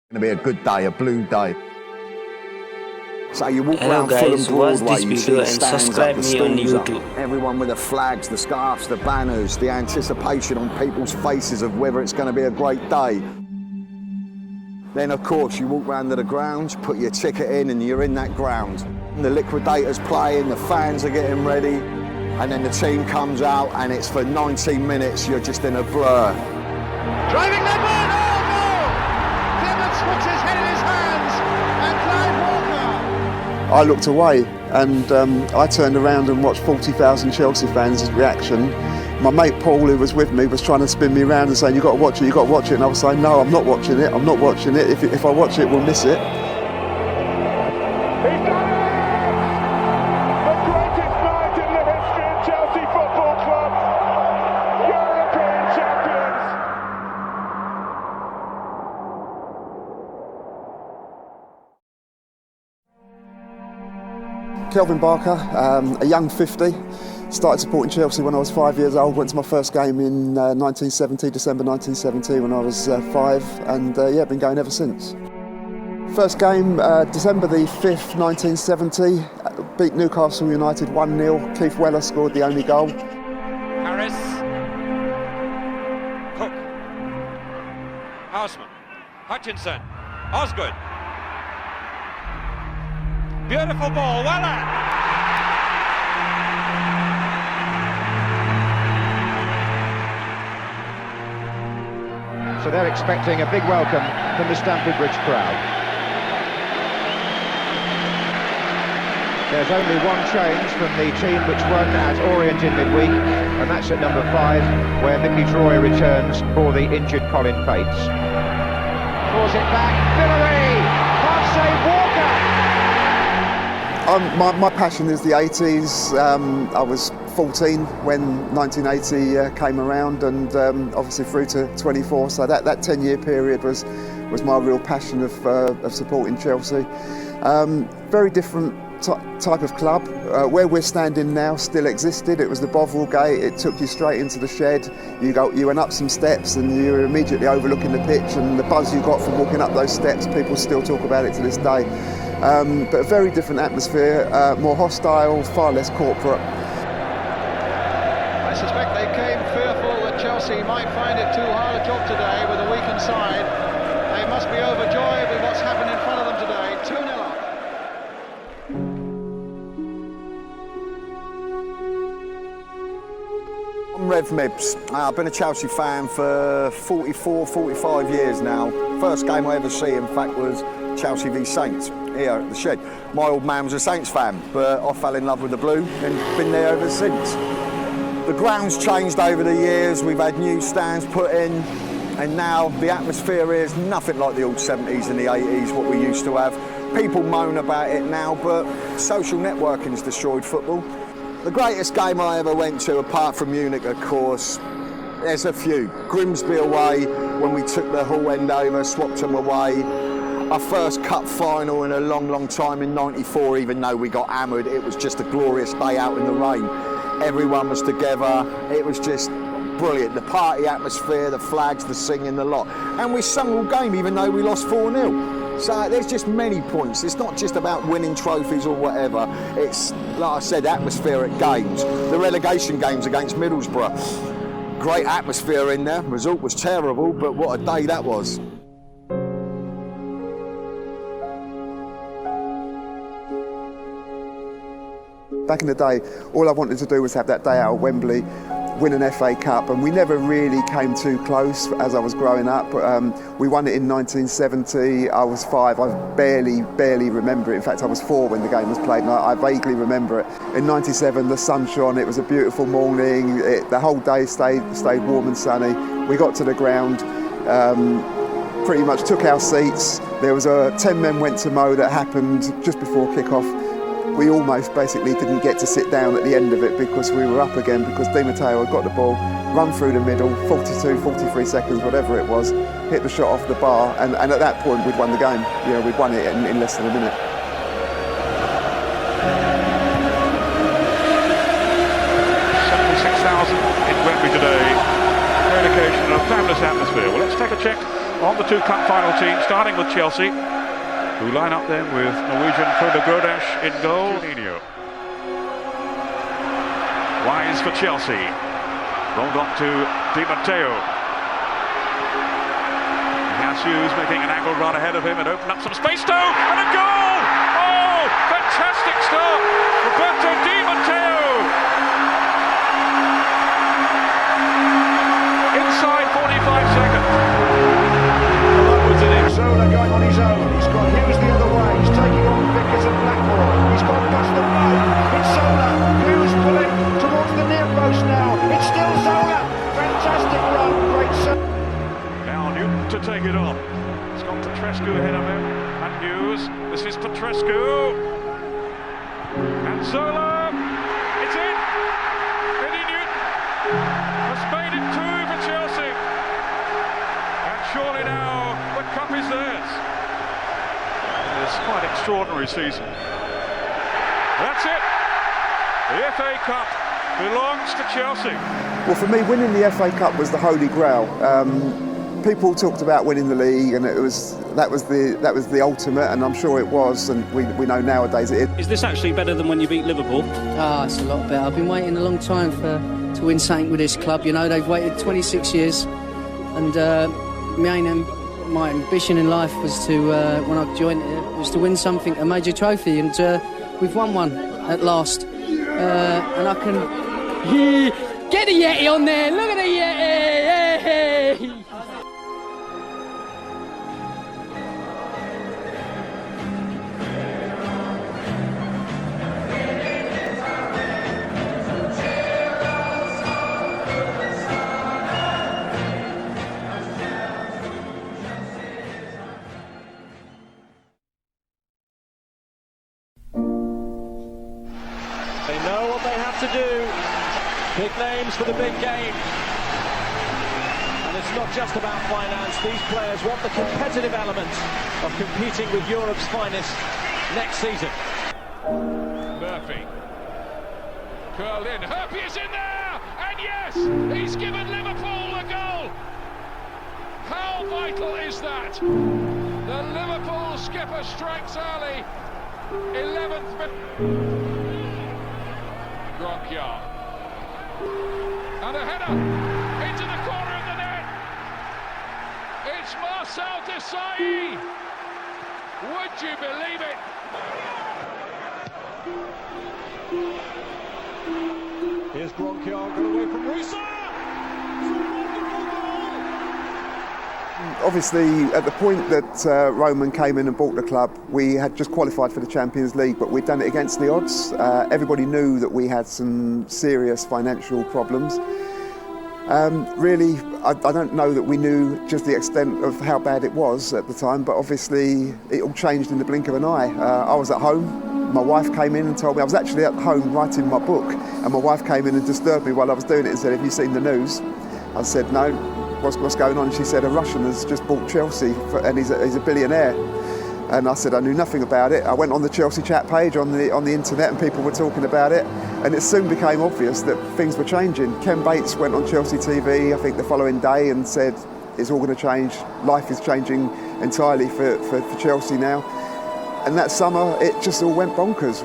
Going to be a good day, a blue day. So you walk Hello around Fulham guys, watch Broadway, this you see video the and stands subscribe up, the me on stools up, YouTube. everyone with the flags, the scarves, the banners, the anticipation on people's faces of whether it's going to be a great day. Then of course you walk round to the grounds, put your ticket in and you're in that ground. And the liquidators playing, the fans are getting ready, and then the team comes out and it's for 19 minutes, you're just in a blur. Driving the ball, oh no! Clements puts his head in his hands, and Clive Walker. I looked away and I turned around and watched 40,000 Chelsea fans' reaction. My mate Paul, who was with me, was trying to spin me around and saying, "You got to watch it, you got to watch it." And I was saying, "No, I'm not watching it. I'm not watching it. If I watch it, we'll miss it." He's done it! The greatest night in the history of Chelsea Football Club. European champions. Kelvin Barker, a young 50, started supporting Chelsea when I was 5 years old. Went to my first game in 1970, December 1970, when I was 5, and yeah, been going ever since. First game, December the 5th, 1970, beat Newcastle United 1-0. Keith Weller scored the only goal. Harris, Cook, Houseman, Hutchinson, Osgood. Beautiful ball, Weller! So they're expecting a big welcome from the Stamford Bridge crowd. There's only one change from the team which won at Orient in midweek, and that's at number 5, where Mickey Troy returns for the injured Colin Pates. Draws it back, Villeray! Can't save Walker! My passion is the 80s. I was 14 when 1980 came around, and obviously through to 24. So that 10-year period was my real passion of supporting Chelsea. Very different type of club. Where we're standing now still existed. It was the Bovril Gate. It took you straight into the shed. You went up some steps and you were immediately overlooking the pitch, and the buzz you got from walking up those steps, people still talk about it to this day. But a very different atmosphere, more hostile, far less corporate. I suspect they came fearful that Chelsea might find it too hard a job today with a weakened side. They must be overjoyed with what's happened in front of them today. 2-0 up. I'm Rev Mibbs. I've been a Chelsea fan for 45 years now. First game I ever see, in fact, was Chelsea v Saints here at the Shed. My old man was a Saints fan, but I fell in love with the blue and been there ever since. The ground's changed over the years. We've had new stands put in, and now the atmosphere here is nothing like the old 70s and the 80s, what we used to have. People moan about it now, but social networking's destroyed football. The greatest game I ever went to, apart from Munich, of course, there's a few. Grimsby away, when we took the Hall end over, swapped them away. Our first cup final in a long time in '94, even though we got hammered, it was just a glorious day out in the rain. Everyone was together, it was just brilliant. The party atmosphere, the flags, the singing, the lot. And we sung all game, even though we lost 4-0. So there's just many points. It's not just about winning trophies or whatever. It's, like I said, atmospheric games. The relegation games against Middlesbrough. Great atmosphere in there. Result was terrible, but what a day that was. Back in the day, all I wanted to do was have that day out at Wembley, win an FA Cup, and we never really came too close as I was growing up. We won it in 1970, I was 5, I barely remember it. In fact, I was 4 when the game was played, and I vaguely remember it. In 97, the sun shone, it was a beautiful morning, the whole day stayed warm and sunny. We got to the ground, pretty much took our seats. There was 10 men went to mow that happened just before kick-off. We almost basically didn't get to sit down at the end of it because we were up again, because Di Matteo had got the ball, run through the middle, 42, 43 seconds, whatever it was, hit the shot off the bar, and at that point we'd won the game. You know, we'd won it in less than a minute. 76,000 in Wembley today. No indication of a fabulous atmosphere. Well, let's take a check on the two cup final teams, starting with Chelsea, who line up then with Norwegian Frode Grodash in goal. Wise for Chelsea. Rolled on to Di Matteo. Has Hughes making an angle run ahead of him and opened up some space. And a goal! Oh, fantastic start! Roberto Di Matteo! Inside 45 seconds. Well, that was it. Zola going on his own. He's got Hughes the other way. He's taking on Vickers and Blackmore. He's gone past the line. It's Zola. Hughes pulling towards the near post now. It's still Zola. Fantastic run. Great serve. Now Newton to take it on. He's got Petrescu ahead of him. And Hughes. This is Petrescu. And Zola. It's in. Eddie Newton has made it 2 for Chelsea. And surely now the cup is theirs. It's quite an extraordinary season. That's it. The FA Cup belongs to Chelsea. Well, for me, winning the FA Cup was the holy grail. People talked about winning the league, and that was the ultimate, and I'm sure it was, and we know nowadays it is. Is this actually better than when you beat Liverpool? It's a lot better. I've been waiting a long time to win something with this club. You know, they've waited 26 years, and my ambition in life was to, when I joined it, was to win something, a major trophy, and we've won one at last. And I can get a Yeti on there. Look at the Yeti. They know what they have to do. Big names for the big game. And it's not just about finance. These players want the competitive element of competing with Europe's finest next season. Murphy. Curled in. Herpy is in there! And yes! He's given Liverpool a goal! How vital is that? The Liverpool skipper strikes early. 11th minute. Gronkjar. And a header into the corner of the net. It's Marcel Desailly. Would you believe it? Here's Gronkjar, got away from Rusa. Obviously, at the point that Roman came in and bought the club, we had just qualified for the Champions League, but we'd done it against the odds. Everybody knew that we had some serious financial problems. Really, I don't know that we knew just the extent of how bad it was at the time, but obviously it all changed in the blink of an eye. I was at home, my wife came in and told me, I was actually at home writing my book, and my wife came in and disturbed me while I was doing it and said, "Have you seen the news?" I said, "No, what's going on?" She said, "A Russian has just bought Chelsea and he's a billionaire." And I said, "I knew nothing about it." I went on the Chelsea chat page on the internet and people were talking about it, and it soon became obvious that things were changing. Ken Bates went on Chelsea TV, I think the following day, and said it's all going to change. Life is changing entirely for Chelsea now. And that summer it just all went bonkers.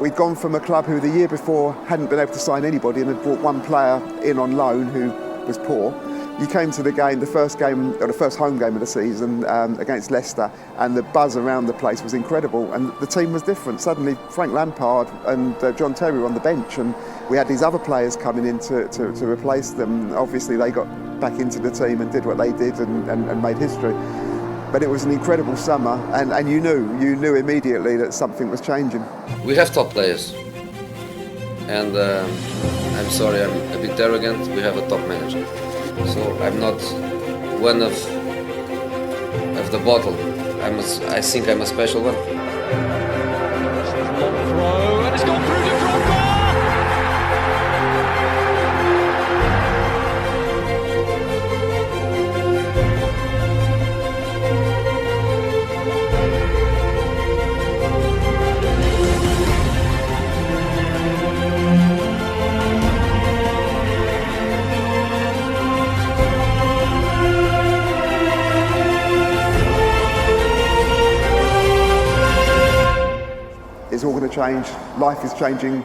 We'd gone from a club who the year before hadn't been able to sign anybody and had brought one player in on loan who was poor. You came to the game, the first home game of the season against Leicester, and the buzz around the place was incredible, and the team was different. Suddenly Frank Lampard and John Terry were on the bench, and we had these other players coming in to replace them. Obviously they got back into the team and did what they did and made history. But it was an incredible summer, and you knew immediately that something was changing. We have top players, and I'm sorry, I'm a bit arrogant. We have a top manager, so I'm not one of the bottle. I think I'm a special one. Long throw, and it's gone through to Drogba. to change. Life is changing.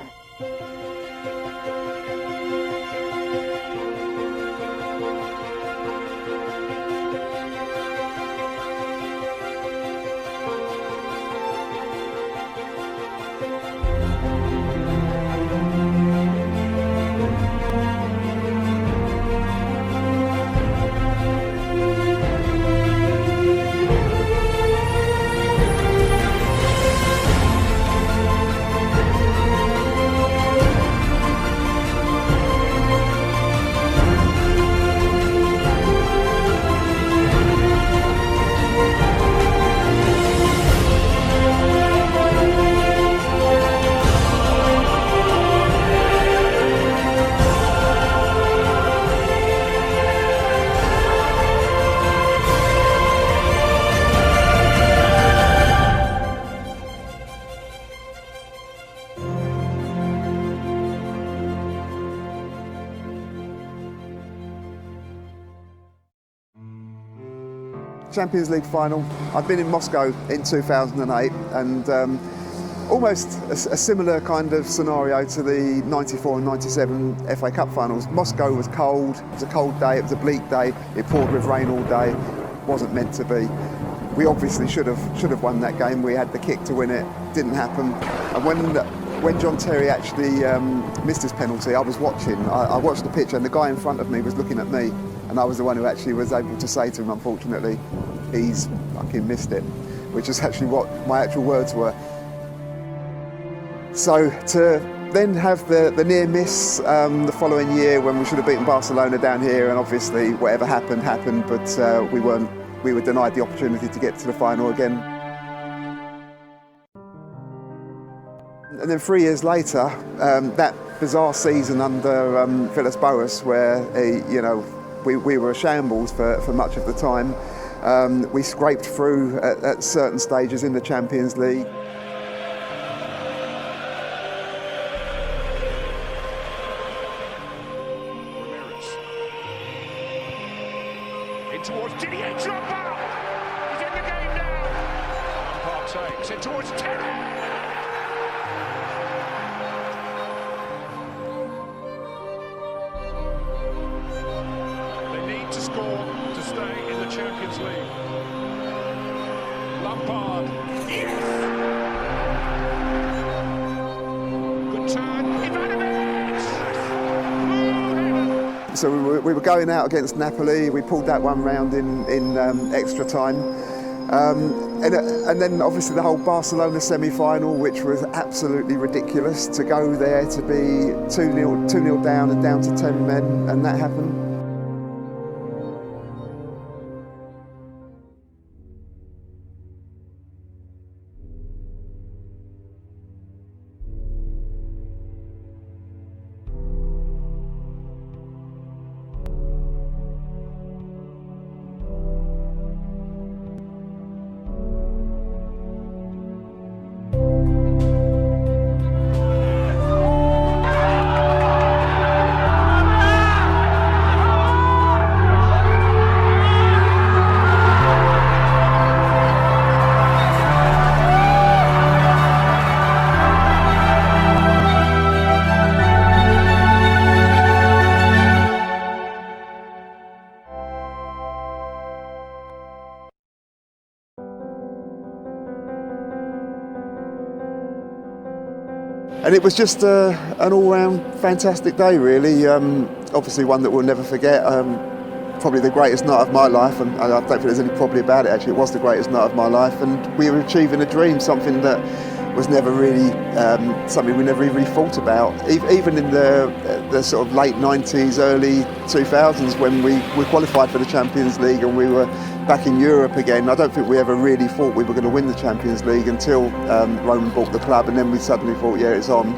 Champions League final. I've been in Moscow in 2008 and almost a similar kind of scenario to the 94 and 97 FA Cup finals. Moscow was cold, it was a cold day, it was a bleak day, it poured with rain all day, wasn't meant to be. We obviously should have won that game, we had the kick to win it, didn't happen. And when John Terry actually missed his penalty, I was watching, I watched the pitch and the guy in front of me was looking at me. And I was the one who actually was able to say to him, unfortunately, he's fucking missed it, which is actually what my actual words were. So to then have the near miss the following year when we should have beaten Barcelona down here, and obviously whatever happened, but we were denied the opportunity to get to the final again. And then 3 years later, that bizarre season under Villas-Boas, where we were a shambles for much of the time. We scraped through at certain stages in the Champions League. In towards Didier Drogba. He's in the game now. Lampard takes it towards Terry. To score to stay in the Champions League. Lampard, yes! Good turn, Ivanovic! So we were going out against Napoli, we pulled that one round in extra time. And then obviously the whole Barcelona semi-final, which was absolutely ridiculous, to go there to be 2-0 down and down to 10 men, and that happened. And it was just an all-round fantastic day, really. Obviously one that we'll never forget. Probably the greatest night of my life, and I don't think there's any probably about it, actually. It was the greatest night of my life, and we were achieving a dream, something that was never really, something we never really thought about. Even in the sort of late 90s, early 2000s, when we qualified for the Champions League and we were back in Europe again, I don't think we ever really thought we were going to win the Champions League until Roman bought the club, and then we suddenly thought, yeah, it's on.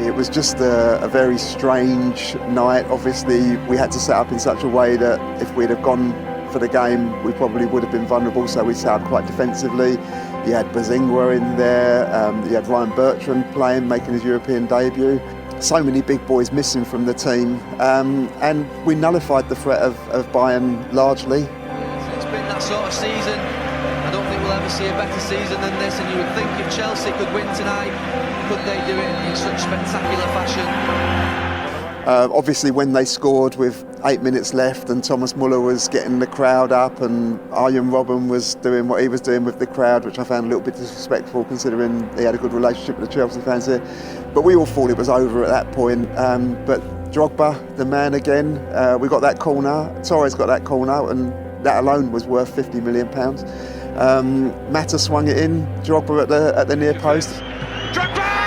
It was just a very strange night. Obviously, we had to set up in such a way that if we'd have gone for the game, we probably would have been vulnerable, so we set up quite defensively. You had Bozingua in there, you had Ryan Bertrand playing, making his European debut. So many big boys missing from the team, and we nullified the threat of Bayern largely. It's been that sort of season. I don't think we'll ever see a better season than this, and you would think if Chelsea could win tonight, could they do it in such spectacular fashion? Obviously when they scored with 8 minutes left and Thomas Muller was getting the crowd up and Arjen Robben was doing what he was doing with the crowd, which I found a little bit disrespectful considering he had a good relationship with the Chelsea fans here. But we all thought it was over at that point. But Drogba, the man again, we got that corner, Torres got that corner, and that alone was worth £50 million. Mata swung it in, Drogba at the near post. Drogba!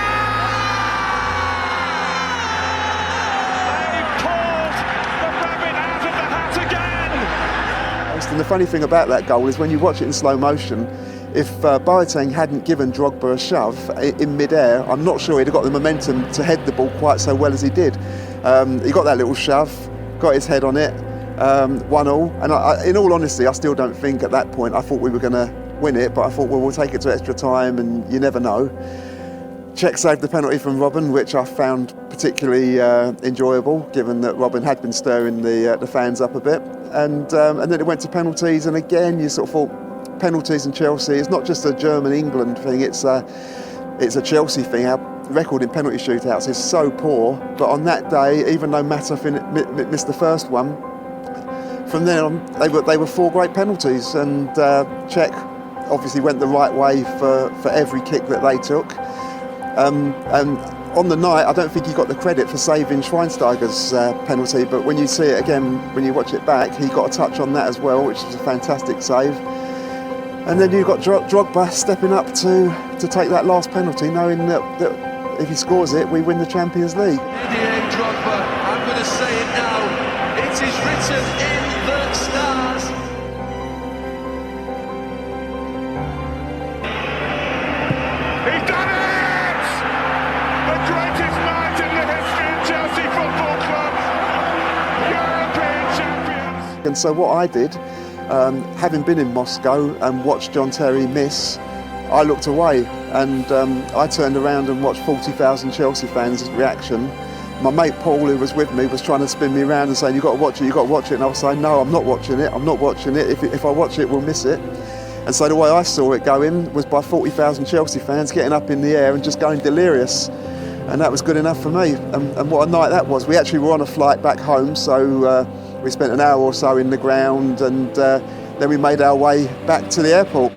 And the funny thing about that goal is when you watch it in slow motion, if Boateng hadn't given Drogba a shove in mid-air, I'm not sure he'd have got the momentum to head the ball quite so well as he did. He got that little shove, got his head on it, 1-1. And in all honesty, I still don't think at that point, I thought we were going to win it, but I thought, well, we'll take it to extra time and you never know. Cech saved the penalty from Robben, which I found particularly enjoyable, given that Robben had been stirring the fans up a bit. And then it went to penalties, and again you sort of thought penalties in Chelsea, it's not just a German-England thing, it's a Chelsea thing. Our record in penalty shootouts is so poor, but on that day, even though Mata missed the first one, from then on they were 4 great penalties, and Cech obviously went the right way for every kick that they took. And on the night, I don't think he got the credit for saving Schweinsteiger's penalty, but when you see it again, when you watch it back, he got a touch on that as well, which is a fantastic save. And then you've got Drogba stepping up to take that last penalty, knowing that if he scores it, we win the Champions League. Didier Drogba, I'm going to say it now, it is written in the stars. He's done it! The greatest night in the history of Chelsea Football Club, European champions. And so what I did, having been in Moscow and watched John Terry miss, I looked away and I turned around and watched 40,000 Chelsea fans' reaction. My mate Paul, who was with me, was trying to spin me around and saying, you've got to watch it, you've got to watch it. And I was saying, no, I'm not watching it, I'm not watching it. If I watch it, we'll miss it. And so the way I saw it going was by 40,000 Chelsea fans getting up in the air and just going delirious. And that was good enough for me. And what a night that was. We actually were on a flight back home, so we spent an hour or so in the ground, and then we made our way back to the airport.